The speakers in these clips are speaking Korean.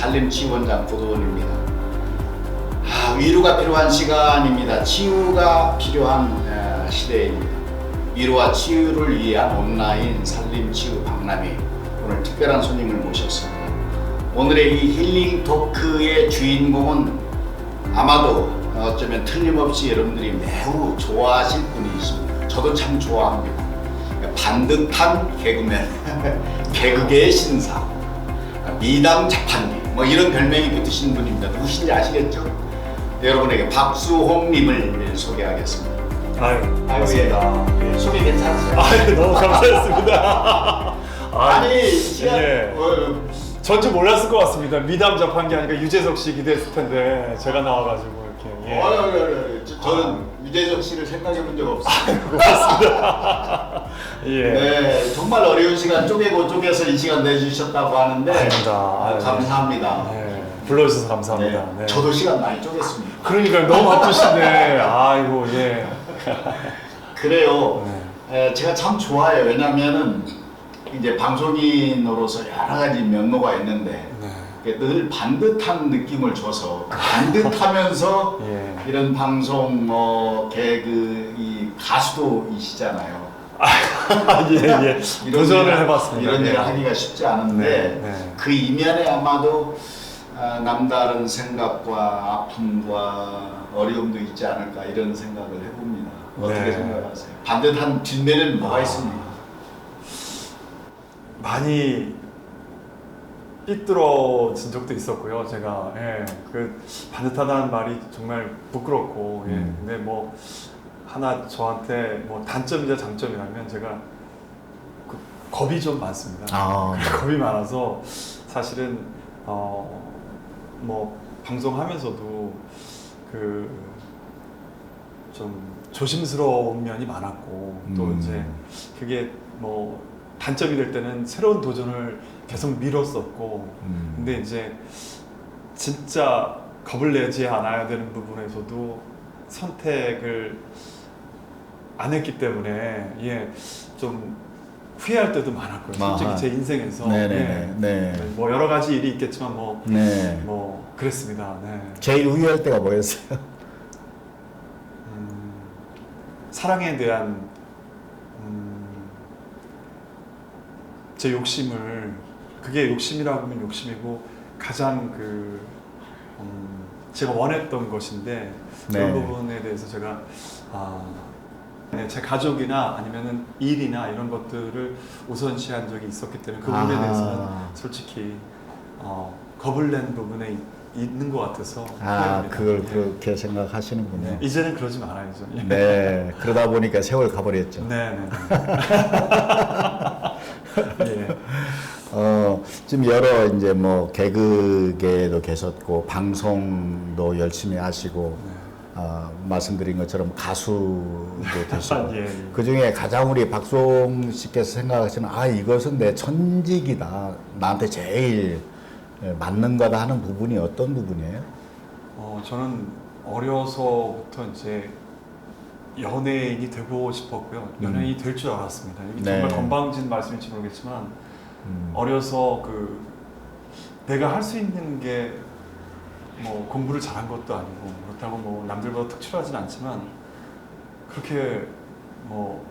산림치유원장 구도원입니다. 위로가 필요한 시간입니다. 치유가 필요한 시대입니다. 위로와 치유를 위한 온라인 산림치유 박람회, 오늘 특별한 손님을 모셨습니다. 오늘의 이 힐링 토크의 주인공은 아마도 어쩌면 틀림없이 여러분들이 매우 좋아하실 분이 있습니다. 저도 참 좋아합니다. 반듯한 개그맨, 개그계의 신사, 미담 자판기, 뭐 이런 별명이 붙으신 분입니다. 누구신지 아시겠죠? 여러분에게 박수홍님을 소개하겠습니다. 반갑습니다. 예. 소개 괜찮으세요? 너무 감사했습니다. 아니 시간 예. 전혀 몰랐을 것 같습니다. 미담 자판기 하니까 유재석 씨 기대했을 텐데 제가 나와가지고 이렇게. 저는 유재석 씨를 생각해 본 적 없어요. 고맙습니다. 예. 네, 정말 어려운 시간 쪼개서 이 시간 내주셨다고 하는데 아닙니다. 감사합니다. 네. 불러주셔서 감사합니다. 네, 네. 저도 시간 많이 쪼갰습니다. 그러니까 너무 바쁘신데 아이고 예. 그래요. 네. 제가 참 좋아해요. 왜냐면은 이제 방송인으로서 여러 가지 면모가 있는데 네. 늘 반듯한 느낌을 줘서 반듯하면서 예. 이런 방송 개그 이 가수도이시잖아요. 예. 도전을 해봤습니다. 이런 일을 네. 하기가 쉽지 않은데 네. 그 이면에 아마도 남다른 생각과 아픔과 어려움도 있지 않을까 이런 생각을 해봅니다. 어떻게 네. 생각하세요? 반듯한 뒷면에는 뭐가 있습니까? 많이 삐뚤어진 적도 있었고요. 제가 그 반듯하다는 말이 정말 부끄럽고 근데 뭐 하나 저한테 뭐 단점이자 장점이라면 제가 그 겁이 좀 많습니다. 겁이 많아서 사실은 뭐 방송하면서도 그 좀 조심스러운 면이 많았고 또 이제 그게 뭐 단점이 될 때는 새로운 도전을 계속 미뤘었고 근데 이제 진짜 겁을 내지 않아야 되는 부분에서도 선택을 안 했기 때문에 좀 후회할 때도 많았고요. 솔직히 제 인생에서 뭐 여러 가지 일이 있겠지만 뭐 그랬습니다. 네. 제일 후회할 때가 뭐였어요? 사랑에 대한 제 욕심을, 그게 욕심이라고 하면 욕심이고 가장 제가 원했던 것인데 그런 부분에 대해서 제가 제 가족이나 아니면은 일이나 이런 것들을 우선시한 적이 있었기 때문에 그 부분에 대해서는 솔직히 겁을 낸 부분에 있는 것 같아서 그걸 그렇게 생각하시는군요. 네. 이제는 그러지 말아야죠. 네, 그러다 보니까 세월 가버렸죠. 네. 예. 지금 여러 이제 뭐 개그계도 계셨고 방송도 열심히 하시고 말씀드린 것처럼 가수도 되시고 그 중에 가장 우리 박수홍 씨께서 생각하시는 이것은 내 천직이다, 나한테 제일 맞는 거다 하는 부분이 어떤 부분이에요? 저는 어려서부터 이제 연예인이 되고 싶었고요. 연예인이 될 줄 알았습니다. 이게 정말 건방진 말씀일지 모르겠지만 어려서 내가 할 수 있는 게 뭐 공부를 잘한 것도 아니고 그렇다고 뭐 남들보다 특출하진 않지만 그렇게 뭐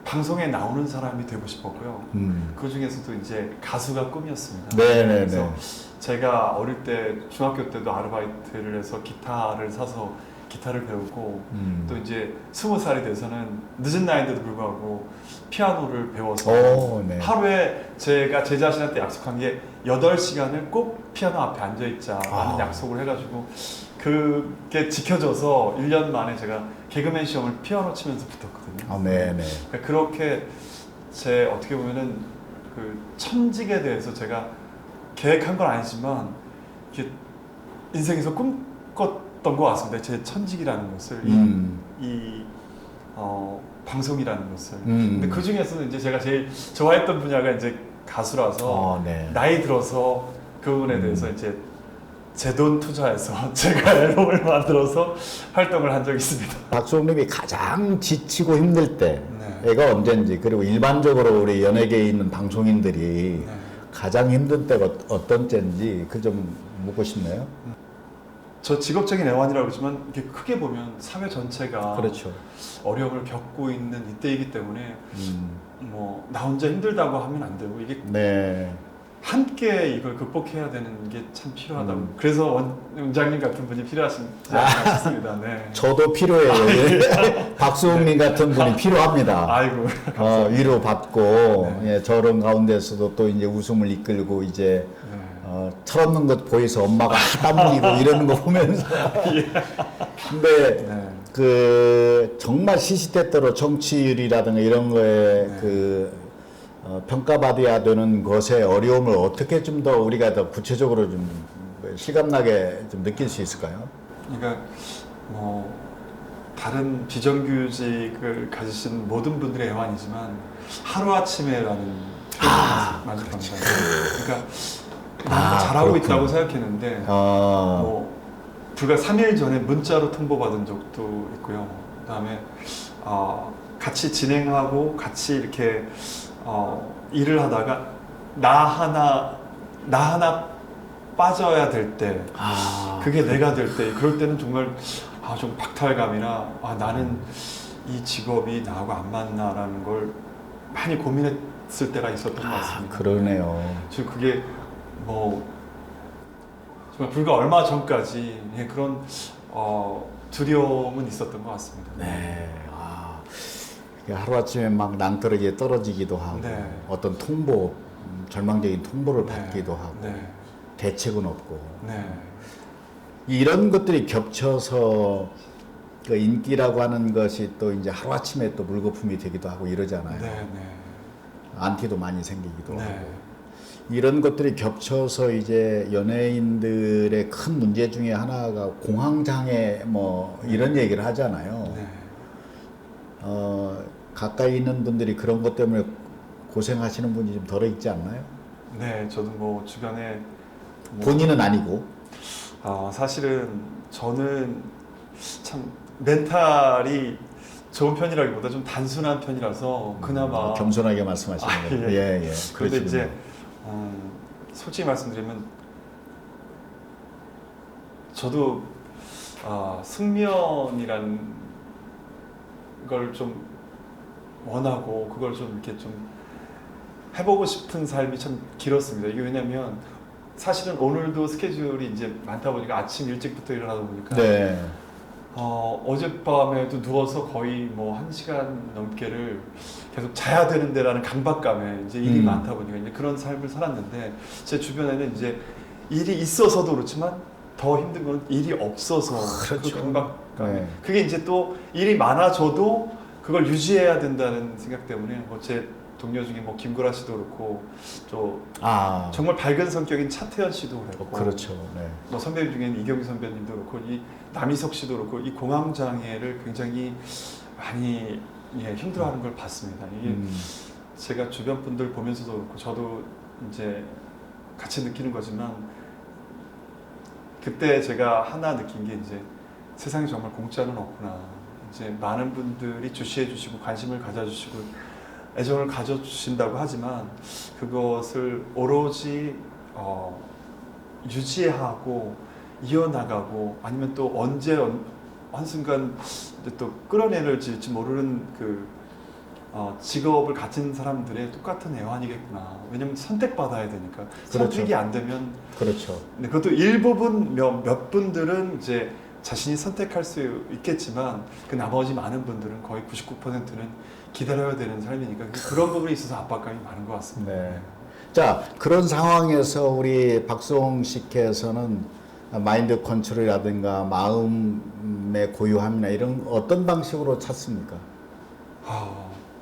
방송에 나오는 사람이 되고 싶었고요. 그 중에서도 이제 가수가 꿈이었습니다. 그래서 제가 어릴 때 중학교 때도 아르바이트를 해서 기타를 사서 기타를 배우고 또 이제 20살이 돼서는 늦은 나이인데도 불구하고 피아노를 배워서 하루에 제가 제 자신한테 약속한 게 8시간을 꼭 피아노 앞에 앉아있자라는 약속을 해가지고 그게 지켜져서 1년 만에 제가 개그맨 시험을 피아노 치면서 붙었거든요. 그러니까 그렇게 제 어떻게 보면은 그 천직에 대해서 제가 계획한 건 아니지만 이렇게 인생에서 꿈꿨던 것 같습니다. 제 천직이라는 것을 방송이라는 것을. 근데 그 중에서는 이제 제가 제일 좋아했던 분야가 이제 가수라서 나이 들어서 그 부분에 대해서 이제 제 돈 투자해서 제가 앨범을 만들어서 활동을 한 적이 있습니다. 박수홍님이 가장 지치고 힘들 때가 언제인지, 그리고 일반적으로 우리 연예계에 있는 방송인들이 가장 힘든 때가 어떤 때인지 그 좀 묻고 싶네요. 저 직업적인 애환이라고 그러지만 이게 크게 보면 사회 전체가 그렇죠. 어려움을 겪고 있는 이때이기 때문에 뭐 나 혼자 힘들다고 하면 안 되고 이게 네. 함께 이걸 극복해야 되는 게 참 필요하다고. 그래서 원장님 같은 분이 필요하시지 않나 싶습니다. 네. 저도 필요해요. 박수홍님 같은 분이 필요합니다. 아이고. 위로 받고 예, 저런 가운데서도 또 이제 웃음을 이끌고 이제 네. 철없는 것 보여서 엄마가 땀 흘리고 이러는 거 보면서 근데 네. 그 정말 시시때때로 정치율이라든가 이런 거에 네. 그 평가받아야 되는 것의 어려움을 어떻게 좀 더 우리가 더 구체적으로 좀 실감나게 좀 느낄 수 있을까요? 그러니까 뭐 다른 비정규직을 가지신 모든 분들의 애환이지만 하루아침에라는 표현을 많이 합니다. 그러니까 나는 잘하고 그렇군. 있다고 생각했는데 뭐 불과 3일 전에 문자로 통보받은 적도 있고요. 그다음에 같이 진행하고 같이 이렇게 일을 하다가 나 하나 빠져야 될 때, 그게 내가 될 때, 그럴 때는 정말 좀 박탈감이나 나는 이 직업이 나하고 안 맞나라는 걸 많이 고민했을 때가 있었던 것 같습니다. 그러네요. 지금 그게 뭐 정말 불과 얼마 전까지 그런 두려움은 있었던 것 같습니다. 네. 하루아침에 막 낭떠러지에 떨어지기도 하고 네. 어떤 통보, 절망적인 통보를 네. 받기도 하고 네. 대책은 없고 네. 이런 것들이 겹쳐서 그 인기라고 하는 것이 또 이제 하루아침에 또 물거품이 되기도 하고 이러잖아요. 네. 네. 안티도 많이 생기기도 네. 하고 이런 것들이 겹쳐서 이제 연예인들의 큰 문제 중에 하나가 공황장애 뭐 이런 얘기를 하잖아요. 네. 가까이 있는 분들이 그런 것 때문에 고생하시는 분이 좀 덜어 있지 않나요? 네, 저도 뭐 주변에 본인은 아니고. 사실은 저는 참 멘탈이 좋은 편이라기보다 좀 단순한 편이라서 그나마 겸손하게 말씀하시는 거예요. 예. 예. 그런데 이제 그러시군요. 솔직히 말씀드리면 저도 승면이라는 걸 좀 원하고 그걸 좀 이렇게 좀 해보고 싶은 삶이 참 길었습니다. 이게 왜냐면 사실은 오늘도 스케줄이 이제 많다 보니까 아침 일찍부터 일어나다 보니까 네. 어젯밤에도 누워서 거의 뭐 1시간 넘게를 계속 자야 되는데라는 강박감에 이제 일이 많다 보니까 이제 그런 삶을 살았는데 제 주변에는 이제 일이 있어서도 그렇지만 더 힘든 건 일이 없어서 그렇죠. 그 강박감. 네. 그게 이제 또 일이 많아져도 그걸 유지해야 된다는 생각 때문에 뭐 제 동료 중에 뭐 김구라 씨도 그렇고 또 정말 밝은 성격인 차태현 씨도 그렇고 그렇죠. 네. 뭐 선배님 중에는 이경규 선배님도 그렇고 이 남희석 씨도 그렇고 이 공황 장애를 굉장히 많이 힘들어하는 걸 봤습니다. 이게 제가 주변 분들 보면서도 그렇고 저도 이제 같이 느끼는 거지만 그때 제가 하나 느낀 게 이제 세상에 정말 공짜는 없구나. 이제 많은 분들이 주시해 주시고 관심을 가져주시고 애정을 가져주신다고 하지만 그것을 오로지 유지하고 이어나가고 아니면 또 언제 한순간 또 끌어내릴지 모르는 그 직업을 가진 사람들의 똑같은 애환이겠구나. 왜냐면 선택받아야 되니까. 그렇죠. 선택이 안 되면 그렇죠. 근데 그것도 일부분 몇 분들은 이제 자신이 선택할 수 있겠지만 그 나머지 많은 분들은 거의 99%는 기다려야 되는 삶이니까 그런 부분에 있어서 압박감이 많은 것 같습니다. 네. 자, 그런 상황에서 우리 박수홍 씨께서는 마인드 컨트롤이라든가 마음의 고요함이나 이런 어떤 방식으로 찾습니까?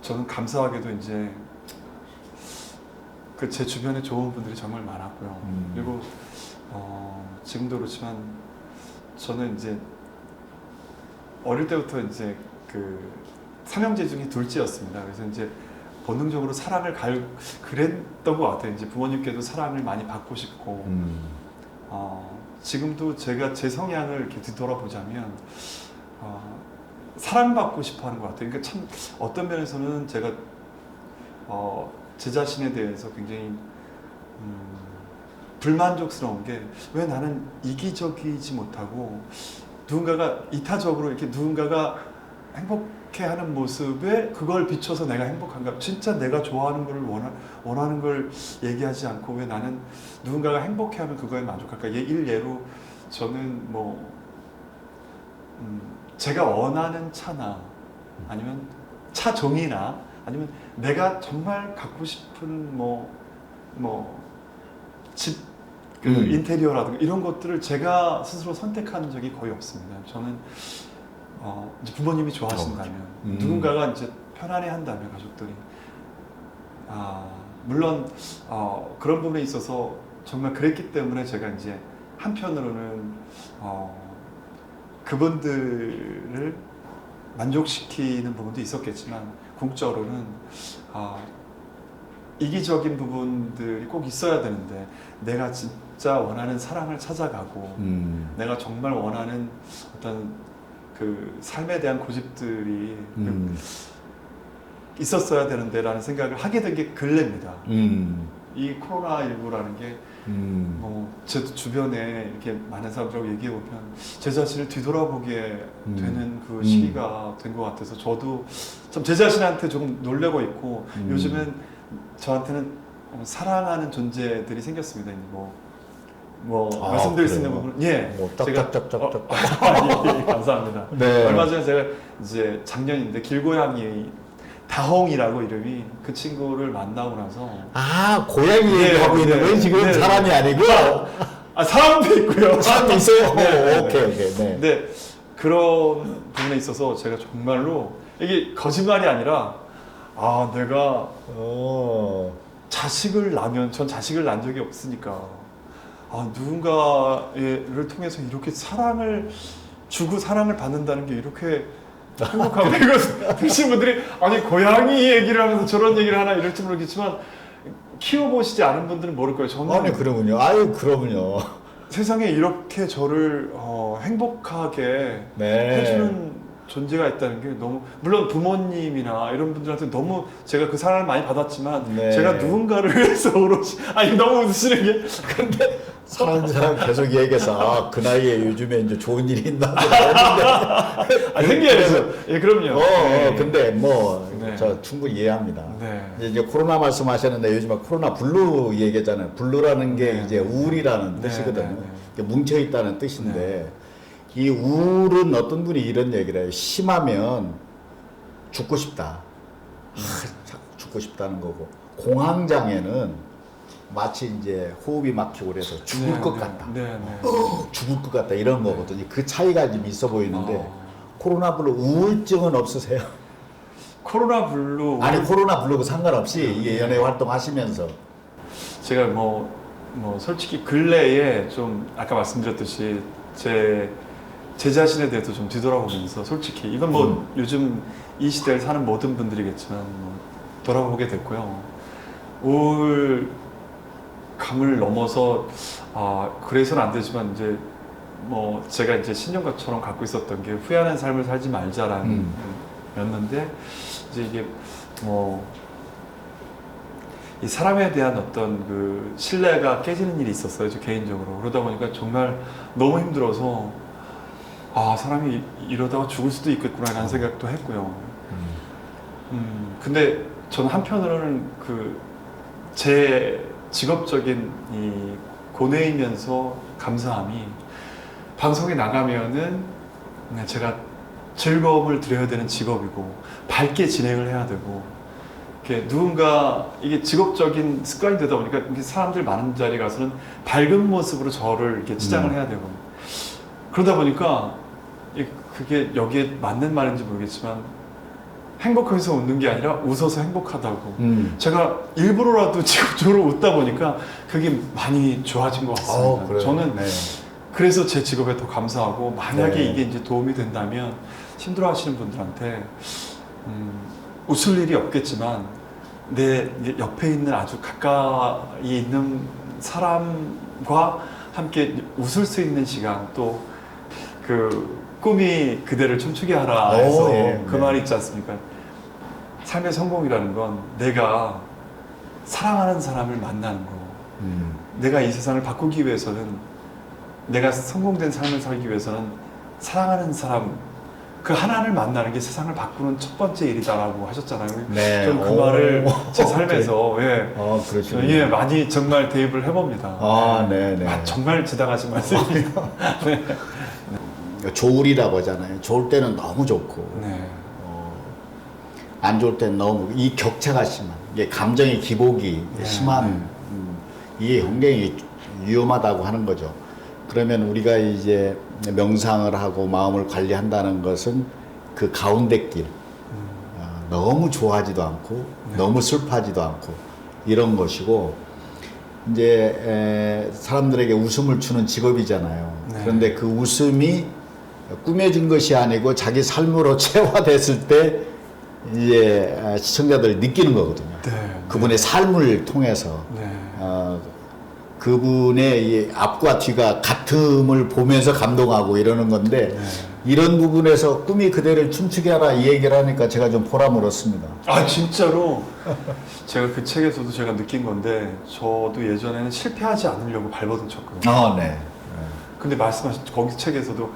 저는 감사하게도 이제 그 제 주변에 좋은 분들이 정말 많았고요. 그리고 지금도 그렇지만 저는 이제 어릴 때부터 이제 그 삼형제 중에 둘째였습니다. 그래서 이제 본능적으로 사랑을 그랬던 것 같아요. 이제 부모님께도 사랑을 많이 받고 싶고 지금도 제가 제 성향을 이렇게 뒤돌아보자면 사랑받고 싶어하는 것 같아요. 그러니까 참 어떤 면에서는 제가 제 자신에 대해서 굉장히 불만족스러운 게 왜 나는 이기적이지 못하고 누군가가 이타적으로 이렇게 누군가가 행복해하는 모습에 그걸 비춰서 내가 행복한가? 진짜 내가 좋아하는 걸 원하는 걸 얘기하지 않고 왜 나는 누군가가 행복해하면 그거에 만족할까? 일례로 저는 뭐 제가 원하는 차나 아니면 차 종이나 아니면 내가 정말 갖고 싶은 집 인테리어라든가 이런 것들을 제가 스스로 선택한 적이 거의 없습니다. 저는 이제 부모님이 좋아하신다면 누군가가 이제 편안해한다면 가족들이 물론 그런 부분에 있어서 정말 그랬기 때문에 제가 이제 한편으로는 그분들을 만족시키는 부분도 있었겠지만 궁극적으로는 이기적인 부분들이 꼭 있어야 되는데 내가 진짜 원하는 사랑을 찾아가고 내가 정말 원하는 어떤 그 삶에 대한 고집들이 있었어야 되는데 라는 생각을 하게 된 게 근래입니다. 이 코로나19라는 게 제 주변에 이렇게 많은 사람들하고 얘기해 보면 제 자신을 뒤돌아보게 되는 그 시기가 된 것 같아서 저도 참 제 자신한테 조금 놀래고 있고 요즘은 저한테는 사랑하는 존재들이 생겼습니다. 말씀드릴 수 있는 부분은 딱딱딱딱딱. 예, 감사합니다. 네. 얼마 전에 제가 이제 작년인데 길고양이 다홍이라고 이름이 그 친구를 만나고 나서 고양이 얘기하고 있는 건 지금 사람이 아니고 사람도 있고요. 사람도 있어요? 네. 오케이. 네. 근데 그런 부분에 있어서 제가 정말로 이게 거짓말이 아니라 내가 자식을 낳으면 전 자식을 낳은 적이 없으니까 누군가를 통해서 이렇게 사랑을 주고 사랑을 받는다는 게 이렇게 행복하고 이거 드신 분들이 고양이 얘기를 하면서 저런 얘기를 하나 이럴지 모르겠지만 키워보시지 않은 분들은 모를 거예요. 저는 그러군요. 그러군요. 세상에 이렇게 저를 행복하게 해주는 존재가 있다는 게 너무 물론 부모님이나 이런 분들한테 너무 제가 그 사랑을 많이 받았지만 제가 누군가를 위해서 오롯이 너무 웃으시는 게 근데 사는 사람 계속 얘기해서 그 나이에 요즘에 이제 좋은 일이 있나 생겨요. 예, 그럼요. 근데 저 충분히 이해합니다. 이제 코로나 말씀하셨는데 요즘에 코로나 블루 얘기잖아요. 블루라는 게 이제 우울이라는 뜻이거든요. 뭉쳐 있다는 뜻인데 이 우울은 어떤 분이 이런 얘기를 해요. 심하면 죽고 싶다. 죽고 싶다는 거고 공황장애는 마치 이제 호흡이 막히고 그래서 죽을 것 같다. 죽을 것 같다 이런 거거든요. 그 차이가 좀 있어 보이는데 코로나 블루 우울증은 없으세요? 코로나 블루 코로나 블루고 상관없이 이게 연예 활동하시면서 제가 솔직히 근래에 좀 아까 말씀드렸듯이 제 자신에 대해서 좀 뒤돌아보면서 솔직히 이건 요즘 이 시대를 사는 모든 분들이겠지만 돌아보게 됐고요. 우울감을 넘어서 그래서는 안 되지만 이제 제가 이제 신념가처럼 갖고 있었던 게 후회하는 삶을 살지 말자라는 였는데 이제 이게 이 사람에 대한 어떤 그 신뢰가 깨지는 일이 있었어요. 저 개인적으로. 그러다 보니까 정말 너무 힘들어서 사람이 이러다가 죽을 수도 있겠구나라는 생각도 했고요. 근데 저는 한편으로는 제 직업적인 이 고뇌이면서 감사함이 방송에 나가면은 제가 즐거움을 드려야 되는 직업이고 밝게 진행을 해야 되고 이렇게 누군가 이게 직업적인 습관이 되다 보니까 사람들 많은 자리에 가서는 밝은 모습으로 저를 이렇게 치장을 해야 되고 그러다 보니까 그게 여기에 맞는 말인지 모르겠지만 행복해서 웃는 게 아니라 웃어서 행복하다고 제가 일부러라도 직업적으로 웃다 보니까 그게 많이 좋아진 것 같습니다. 저는 그래서 제 직업에 더 감사하고 만약에 이게 이제 도움이 된다면 힘들어하시는 분들한테 웃을 일이 없겠지만 내 옆에 있는 아주 가까이 있는 사람과 함께 웃을 수 있는 시간 또 꿈이 그대를 춤추게 하라 해서 그 말이 있지 않습니까? 삶의 성공이라는 건 내가 사랑하는 사람을 만나는 거 내가 이 세상을 바꾸기 위해서는, 내가 성공된 삶을 살기 위해서는 사랑하는 사람 그 하나를 만나는 게 세상을 바꾸는 첫 번째 일이다라고 하셨잖아요. 네. 저는 그 말을 제 삶에서 그렇죠. 많이 정말 대입을 해봅니다. 네네. 정말 지당하신 말씀입니다. 조울이라고 하잖아요. 좋을 때는 너무 좋고, 네. 안 좋을 때는 너무, 이 격차가 심한, 이게 감정의 기복이 심한, 이게 굉장히 위험하다고 하는 거죠. 그러면 우리가 이제 명상을 하고 마음을 관리한다는 것은 그 가운데 길, 너무 좋아하지도 않고 너무 슬퍼하지도 않고 이런 것이고, 이제 사람들에게 웃음을 주는 직업이잖아요. 네. 그런데 그 웃음이 꾸며진 것이 아니고 자기 삶으로 체화됐을 때 이제 시청자들이 느끼는 거거든요. 네. 그분의 삶을 통해서 네. 그분의 이 앞과 뒤가 같음을 보면서 감동하고 이러는 건데, 네. 이런 부분에서 꿈이 그대를 춤추게 하라 이 얘기를 하니까 제가 좀 보람을 얻습니다. 진짜로 제가 그 책에서도 제가 느낀 건데, 저도 예전에는 실패하지 않으려고 발버둥 쳤거든요. 네. 근데 말씀하신 거기 책에서도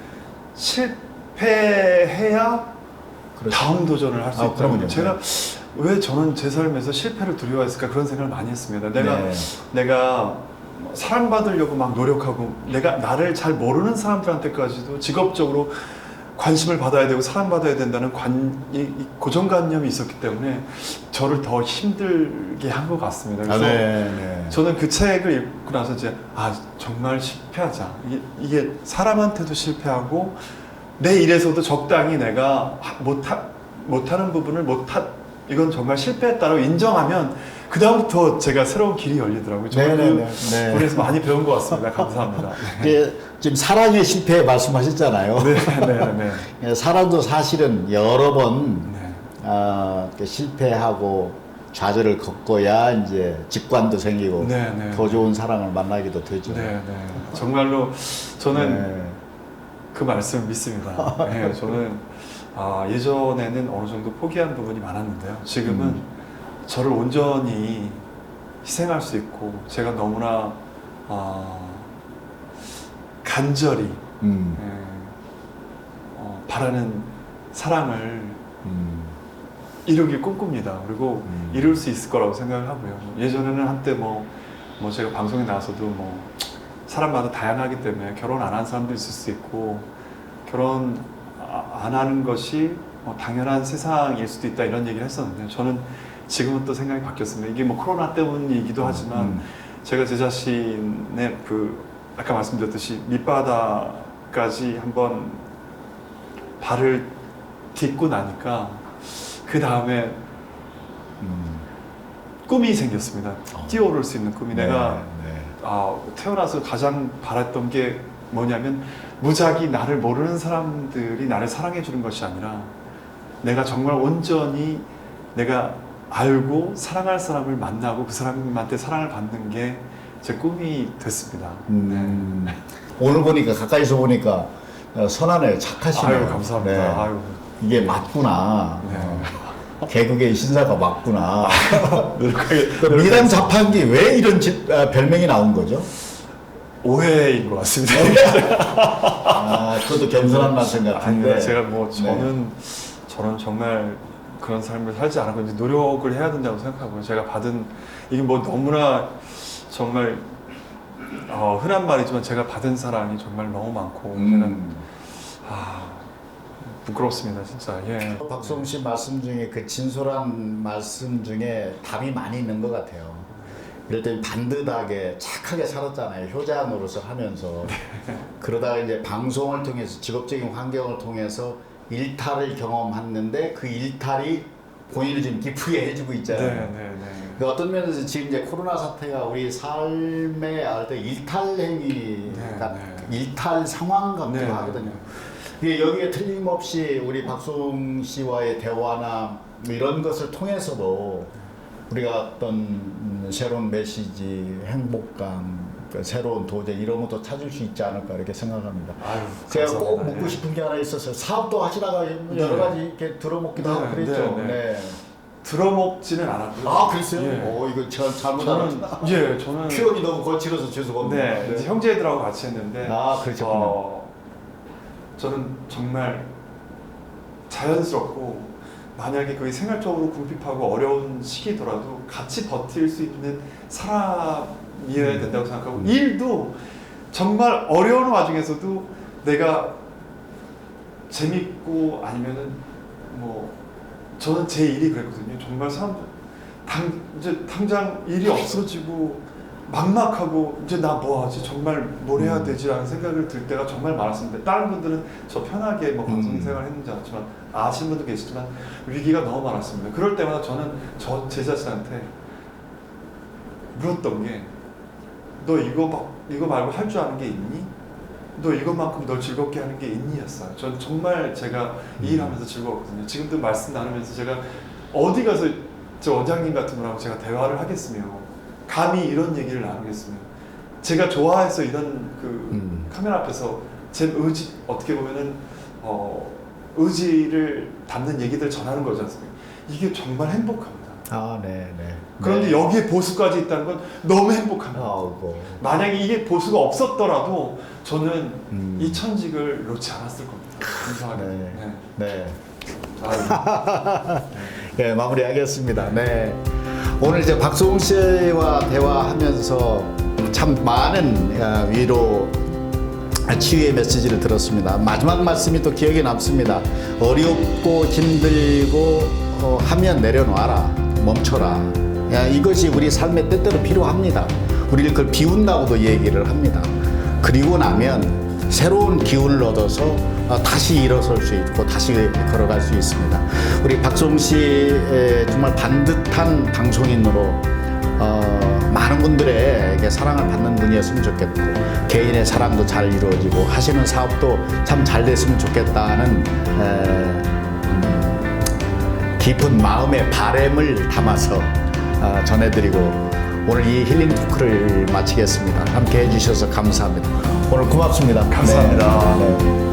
실패해야 그렇죠. 다음 도전을 할 수 있다고. 그럼요. 제가 왜 저는 제 삶에서 실패를 두려워했을까 그런 생각을 많이 했습니다. 네. 내가 사랑받으려고 막 노력하고, 내가 나를 잘 모르는 사람들한테까지도 직업적으로 관심을 받아야 되고 사랑받아야 된다는 이 고정관념이 있었기 때문에 저를 더 힘들게 한 것 같습니다. 그래서 저는 그 책을 읽고 나서 이제 정말 실패하자. 이게 사람한테도 실패하고 내 일에서도 적당히 내가 못하는 부분을 이건 정말 실패했다고 인정하면 그 다음부터 제가 새로운 길이 열리더라고요. 저는 그 부분에서 많이 배운 것 같습니다. 감사합니다. 지금 사랑의 실패 말씀하셨잖아요. 네. 사랑도 사실은 여러 번 실패하고 좌절을 겪어야 이제 직관도 생기고 더 좋은 사랑을 만나기도 되죠. 정말로 저는 그 말씀을 믿습니다. 저는 예전에는 어느 정도 포기한 부분이 많았는데요. 지금은 저를 온전히 희생할 수 있고, 제가 너무나 간절히 바라는 사랑을 이루길 꿈꿉니다. 그리고 이룰 수 있을 거라고 생각을 하고요. 예전에는 한때 제가 방송에 나와서도 사람마다 다양하기 때문에 결혼 안 한 사람도 있을 수 있고, 결혼 안 하는 것이 당연한 세상일 수도 있다, 이런 얘기를 했었는데, 저는 지금은 또 생각이 바뀌었습니다. 이게 코로나 때문이기도 하지만 제가 제 자신의 아까 말씀드렸듯이 밑바닥까지 한번 발을 딛고 나니까 그 다음에 꿈이 생겼습니다. 뛰어오를 수 있는 꿈이. 내가 태어나서 가장 바랐던 게 뭐냐면, 무작위 나를 모르는 사람들이 나를 사랑해 주는 것이 아니라 내가 정말 온전히 내가 알고 사랑할 사람을 만나고 그 사람한테 사랑을 받는 게 제 꿈이 됐습니다. 오늘 보니까, 가까이서 보니까 선하네요. 착하시네요. 감사합니다. 이게 맞구나. 개그계의 신사가 맞구나. 미남 자판기, 왜 이런 별명이 나온 거죠? 오해인 것 같습니다. 그것도 겸손한 말씀 같은데. 아니, 제가 저는 정말 그런 삶을 살지 않았고 이제 노력을 해야 된다고 생각하고요. 제가 받은 이게 너무나 정말 흔한 말이지만 제가 받은 사랑이 정말 너무 많고 부끄럽습니다, 진짜. 박수홍 씨 말씀 중에 그 진솔한 말씀 중에 답이 많이 있는 것 같아요. 이럴 때 반듯하게 착하게 살았잖아요. 효자 노릇을 하면서. 그러다가 이제 방송을 통해서, 직업적인 환경을 통해서 일탈을 경험했는데, 그 일탈이 본인을 좀 기쁘게 해주고 있잖아요. 어떤 면에서 지금 이제 코로나 사태가 우리 삶의 일탈 행위가 일탈 상황 같기도 하거든요. 여기에 틀림없이 우리 박수홍 씨와의 대화나 이런 것을 통해서도 우리가 어떤 새로운 메시지, 행복감, 새로운 도전 이런 것도 찾을 수 있지 않을까 이렇게 생각합니다. 제가 꼭 묻고 싶은 게 하나 있었어요. 사업도 하시다가 여러 가지 이렇게 들어먹기도 하고 그랬죠. 들어먹지는 않았고요. 아, 글쎄요? 예. 이거 잘못 저는 알았구나. 저는 표현이 너무 거칠어서 죄송합니다. 네, 이제 형제들하고 같이 했는데 그렇죠. 저는 정말 자연스럽고 만약에 그게 생활적으로 궁핍하고 어려운 시기더라도 같이 버틸 수 있는 사람이어야 된다고 생각하고 일도 정말 어려운 와중에서도 내가 재밌고 아니면은 뭐 저는 제 일이 그랬거든요. 정말 사람들 이제 당장 일이 없어지고 막막하고 이제 나 뭐 하지? 정말 뭘 해야 되지라는 생각을 들 때가 정말 많았습니다. 다른 분들은 저 편하게 뭐 방송 생활 했는지 알았지만 아시는 분도 계시지만 위기가 너무 많았습니다. 그럴 때마다 저는 제 자신한테 물었던 게 너 이거 말고 할 줄 아는 게 있니? 너 이것만큼 널 즐겁게 하는 게 있니?였어요. 전 정말 제가 이 일하면서 즐거웠거든요. 지금도 말씀 나누면서 제가 어디 가서 저 원장님 같은 분하고 제가 대화를 하겠으며 감히 이런 얘기를 나누겠으며 제가 좋아해서 이런 그 카메라 앞에서 제 의지 어떻게 보면은 의지를 담는 얘기들 전하는 거지 않습니까? 이게 정말 행복합니다. 네. 그런데 여기에 보수까지 있다는 건 너무 행복합니다. 만약에 이게 보수가 없었더라도 저는 이 천직을 놓지 않았을 겁니다. 감사하게. 네. 아유. 네, 마무리하겠습니다. 네. 오늘 이제 박수홍 씨와 대화하면서 참 많은 위로 치유의 메시지를 들었습니다. 마지막 말씀이 또 기억에 남습니다. 어렵고 힘들고 하면 내려놔라. 멈춰라. 이것이 우리 삶에 때때로 필요합니다. 우리를 그걸 비운다고도 얘기를 합니다. 그리고 나면 새로운 기운을 얻어서 다시 일어설 수 있고 다시 걸어갈 수 있습니다. 우리 박수홍 씨 정말 반듯한 방송인으로 많은 분들에게 사랑을 받는 분이었으면 좋겠고 개인의 사랑도 잘 이루어지고 하시는 사업도 참 잘 됐으면 좋겠다는 깊은 마음의 바람을 담아서 전해드리고 오늘 이 힐링 토크를 마치겠습니다. 함께 해주셔서 감사합니다. 오늘 고맙습니다. 감사합니다. 네.